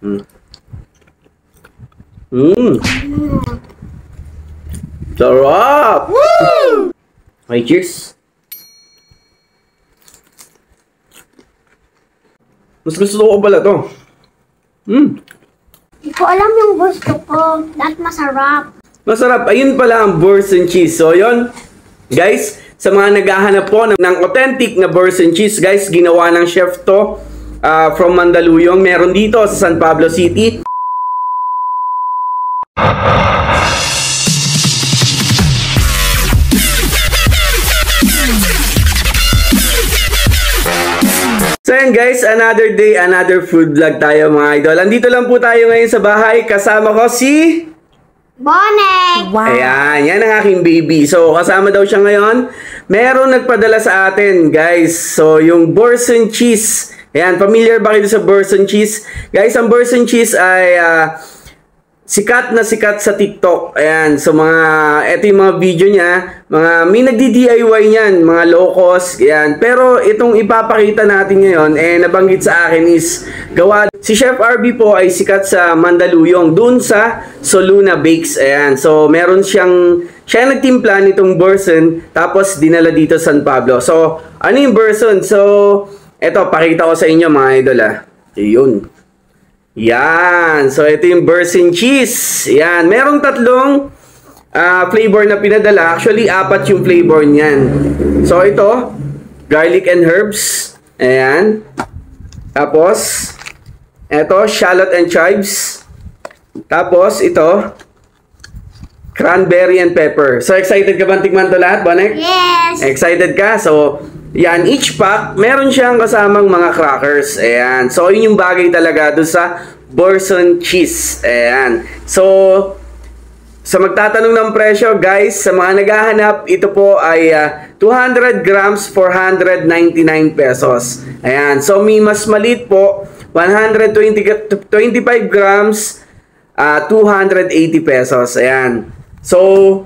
Mm. Mm. Sarap! Woo! Okay, cheers. Mas gusto ko pala to. Hindi ko alam yung gusto ko. That masarap. Masarap. Ayun pala ang burst and cheese. So, yun. Guys, sa mga naghahanap po ng authentic na burst and cheese, guys, ginawa ng chef to from Mandaluyong. Meron dito sa San Pablo City. So yan guys, another day, another food vlog tayo mga idol. Andito lang po tayo ngayon sa bahay. Kasama ko si... Bonek! Wow. Ayan, yan ang aking baby. So, kasama daw siya ngayon. Meron nagpadala sa atin, guys. So, yung burst and cheese. Ayan, familiar ba kayo sa burst and cheese? Guys, ang burst and cheese ay sikat na sikat sa TikTok. Ayan, so ito yung mga video niya. May nagdi-DIY niyan, mga low cost. Ayan, pero itong ipapakita natin ngayon, nabanggit sa akin is gawa. Si Chef RB po ay sikat sa Mandaluyong, dun sa Soluna Bakes. Ayan, so meron siya nagtimpla nitong burson, tapos dinala dito sa San Pablo. So, ano yung burson? So, eto, pakita ko sa inyo mga idol Ayun. Yan. So, ito yung burst and cheese. Yan. Merong tatlong flavor na pinadala. Actually, 4 yung flavor niyan. So, ito, garlic and herbs. Ayan. Tapos, ito, shallot and chives. Tapos, ito, cranberry and pepper. So, excited ka ba tikman to lahat, Bonek? Yes! Excited ka? So, yan, each pack, meron siyang kasamang mga crackers. Ayan. So, yun yung bagay talaga doon sa burson cheese. Ayan. So, sa magtatanong ng presyo, guys, sa mga naghahanap, ito po ay 200 grams, 499 pesos. Ayan. So, may mas maliit po, 25 grams, 280 pesos. Ayan. So,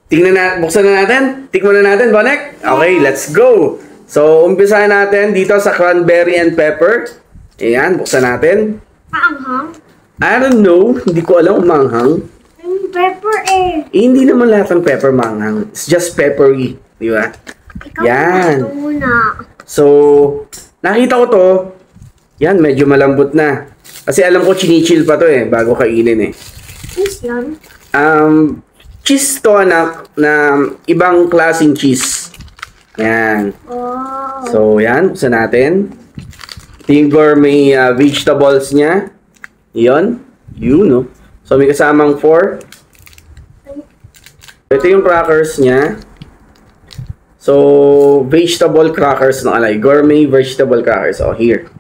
buksan na natin? Tikman na natin, Bonek? Okay, let's go! So, umpisahan natin dito sa cranberry and pepper. Ayan, buksan natin. Maanghang? I don't know. Hindi ko alam kung manghang. Yung pepper Hindi naman lahat ng pepper manghang. It's just peppery. Di ba? Ikaw Yan. ito muna. So, nakita ko to. Yan, medyo malambot na. Kasi alam ko chinichill pa to bago kainin Cheese yan? Cheese to anak na ibang klaseng cheese. Yan. Oh. So, yan. Buksan natin. Ito yung gourmet vegetables niya. Yun. No? So, may kasamang 4. Ito yung crackers niya. So, vegetable crackers nakalagay. Gourmet vegetable crackers. Oh, here.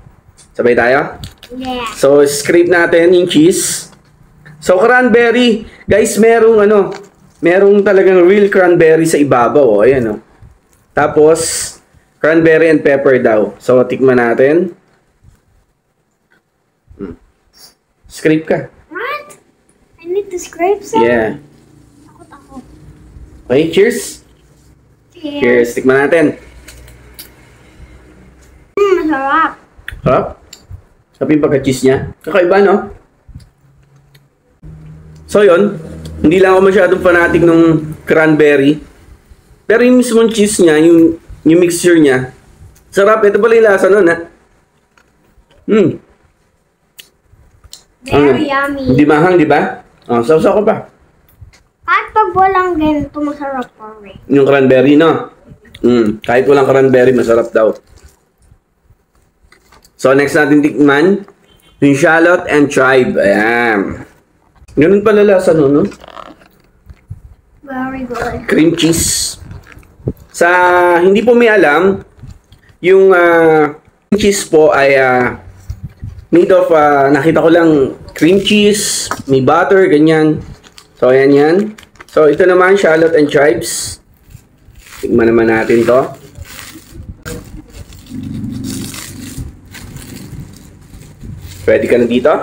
Sabay tayo? Yeah. So, scrape natin yung cheese. So, cranberry. Guys, merong talagang real cranberry sa ibabaw. Ayan, Tapos, cranberry and pepper daw. So, tikman natin. Scrape ka. What? I need to scrape some? Yeah. Takot ako. Okay, cheers. Cheers. Tikman natin. Masarap. Sarap. Sarap yung pagka-cheese niya. Kakaiba, no? So, yun. Hindi lang ako masyadong fanatic ng cranberry. Pero yung mismong cheese niya, yung mixture niya, sarap. Ito pala yung lasa nun, Very yummy. Hindi mahang, di ba? Sausaw ko pa. Kahit pag walang ganito, masarap pa rin. Yung cranberry, no? Kahit walang cranberry, masarap daw. So, next natin tikman, yung shallot and chive. Ayan. Ganun pala lasa, no? Very good. Cream cheese. Sa hindi po may alam, yung cheese po ay made of, nakita ko lang, cream cheese, may butter, ganyan. So, ayan yan. So, ito naman, shallot and chives. Tignan naman natin to. Ready ka na dito?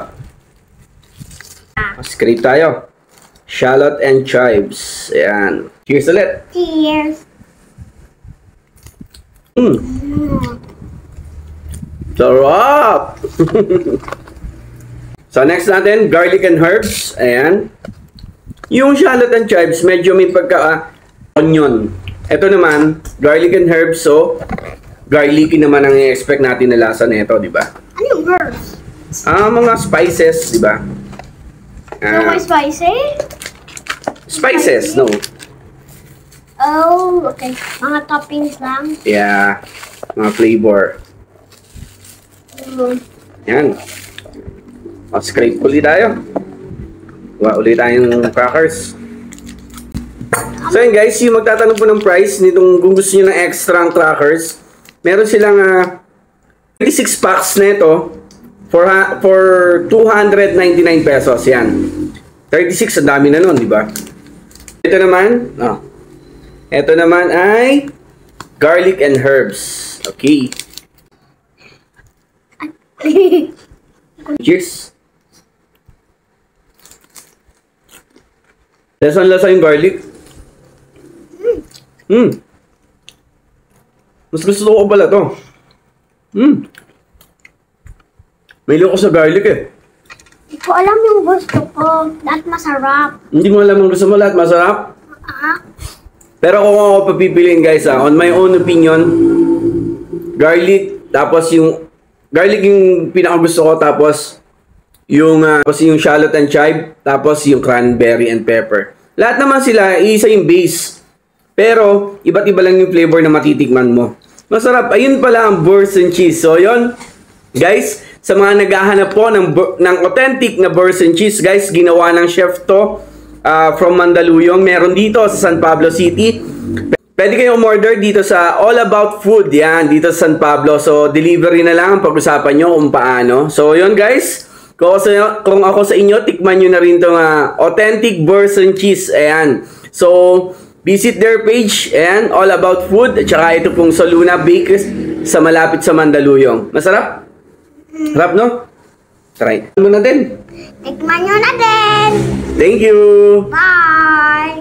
Scrape tayo. Shallot and chives. Ayan. Cheers ulit. Cheers. Sarap! So, next natin, garlic and herbs. Ayan. Yung shallot and chives, medyo may onion. Ito naman, garlic and herbs. So, garlicky naman ang i-expect natin na lasa nito, di ba? Ano yung herbs? Mga spices, di ba? No more spicy? Spices, no. Oh, okay. Mga toppings lang. Yeah, mga flavor. Yan. Scrape ulit tayo. Gawa ulit tayong crackers. So yun guys, yung magtatanong po ng price nitong kung gusto nyo ng extra crackers, meron silang 36 packs na ito for 299 pesos. Yan. 36, ang dami na nun, di ba? Ito naman, ito naman ay garlic and herbs. Okay. Cheers. Lasa yung garlic. Mas gusto ko pala to. May ko sa garlic eh. Hindi ko alam yung gusto ko. Lahat masarap. Hindi mo alam ang gusto mo, lahat masarap? Pero kung ako papipiliin guys on my own opinion, garlic, tapos yung garlic yung pinaka gusto ko, tapos yung shallot and chive, tapos yung cranberry and pepper. Lahat naman sila, isa yung base. Pero, iba't iba lang yung flavor na matitikman mo. Masarap. Ayun pala ang Burson cheese. So, yun. Guys, sa mga naghahanap po ng authentic na Burson cheese, guys, ginawa ng chef to from Mandaluyong. Meron dito sa San Pablo City. Pwede kayong umorder dito sa All About Food. Yan, dito sa San Pablo. So, delivery na lang ang pag-usapan nyo kung paano. So, yun guys. Kung ako sa inyo, tikman nyo na rin itong authentic Burson cheese. Ayan. So, visit their page. Ayan, All About Food. At saka ito pong Soluna Bakeries sa malapit sa Mandaluyong. Masarap? Sarap, no? Try mo na din. Tikman nyo na din. Thank you. Bye.